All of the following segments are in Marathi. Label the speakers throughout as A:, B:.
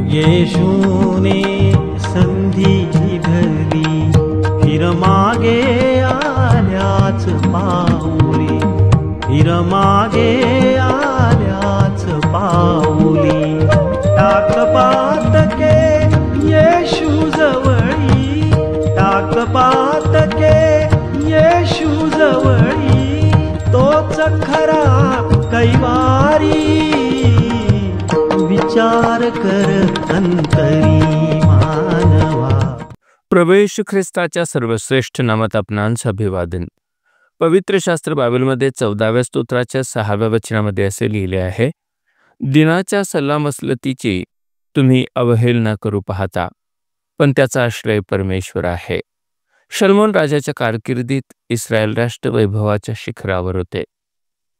A: येशूने संधी धरली, फिर मागे आल्याच पाऊली, फिर मागे आल्याच पाऊली. टाक पातके येशू जवळी, टाक पातके येशू जवळी, तोच खरा कैवारी. विचार कर अंतरी मानवा.
B: प्रभू येशू ख्रिस्ताच्या सर्वश्रेष्ठ नामात आपणांस अभिवादन. पवित्र शास्त्र बायबलमध्ये 14व्या स्तोत्राच्या 6व्या वचनामध्ये असे लिहिले आहे, दिनाच्या सल्लामसलतीची तुम्ही अवहेलना करू पाहता, पण त्याचा आश्रय परमेश्वर आहे. शलोमोन राजाच्या कारकिर्दीत इस्रायल राष्ट्र वैभवाच्या शिखरावर होते.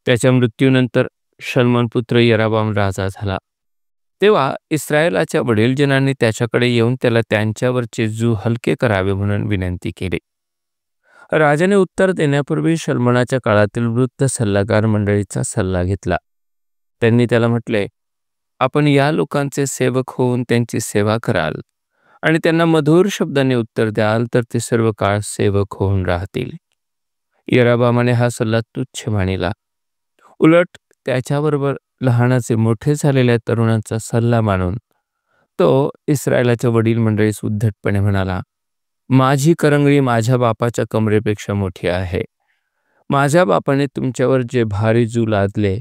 B: त्याच्या मृत्यूनंतर शलोमोन पुत्र यरोबाम राजा झाला. तेव्हा इस्रायलाच्या वडीलजनांनी त्याच्याकडे येऊन त्याला त्यांच्यावरचे जू हलके करावे म्हणून विनंती केली. राजाने उत्तर देण्यापूर्वी शलोमोनाच्या काळातील वृद्ध सल्लागार मंडळीचा सल्ला घेतला. त्यांनी त्याला म्हटले, आपण या लोकांचे सेवक होऊन त्यांची सेवा कराल आणि त्यांना मधुर शब्दाने उत्तर द्याल तर ते सर्व काळ सेवक होऊन राहतील. यरोबामाने हा सल्ला तुच्छ मानिला. उलट त्याच्याबरोबर लहानाचे मोठे झालेल्या तरुणांचा सल्ला मानून तो इस्रायलाच्या वडील मंडळीस उद्धटपणे म्हणाला, माझी करंगळी माझ्या बापाच्या कमरेपेक्षा मोठी आहे. माझ्या बापाने तुमच्यावर जे भारी जू लादले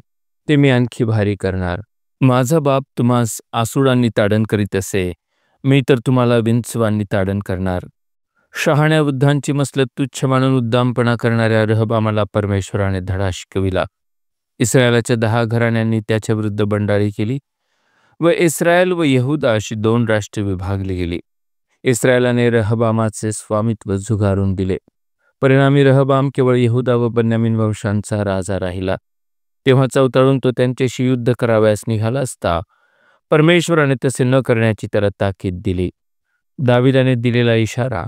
B: ते मी आणखी भारी करणार. माझा बाप तुम्हास आसुडांनी ताडण करीत असे, मी तर तुम्हाला विंचवांनी ताडण करणार. शहाण्या वृद्धांची मसलत तुच्छ मानून उद्दामपणा करणाऱ्या रहबामाला परमेश्वराने धडा शिकविला. इस्रायलाच्या 10 घराण्यांनी त्याच्या विरुद्ध बंडाळी केली व इस्रायल व यहुदा अशी 2 राष्ट्रे विभागली गेली. इस्रायलाने रहबामाचे स्वामित्व झुगारून दिले. परिणामी रहबाम केवळ यहुदा व बन्यामीन वंशांचा राजा राहिला. तेव्हा चवताळून तो त्यांच्याशी युद्ध करावयास निघाला असता परमेश्वराने तसे न करण्याची त्याला ताकीद दिली. दाविदाने दिलेला इशारा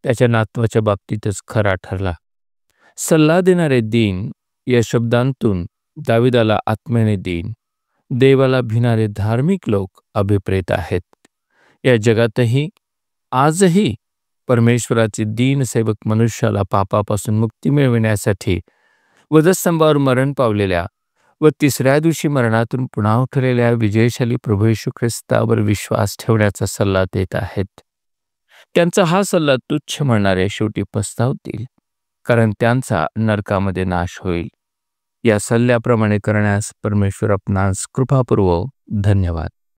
B: त्याच्या नातवाच्या बाबतीतच खरा ठरला. सल्ला देणारे दीन या शब्दांतून दाविदाला आत्म्याने दीन, देवाला भिणारे धार्मिक लोक अभिप्रेत आहेत. या जगातही आजही परमेश्वराचे दीन सेवक मनुष्याला पापापासून मुक्ती मिळविण्यासाठी वधस्तंभावर मरण पावलेल्या व 3ऱ्या दिवशी मरणातून पुन्हा उठलेल्या विजयशाली प्रभू येशू ख्रिस्तावर विश्वास ठेवण्याचा सल्ला देत आहेत. त्यांचा हा सल्ला तुच्छ म्हणणारे शेवटी पस्तावतील, कारण त्यांचा नरकामध्ये नाश होईल. या सल्ल्याप्रमाणे करण्यास परमेश्वर आपणास कृपा पुरवो. धन्यवाद.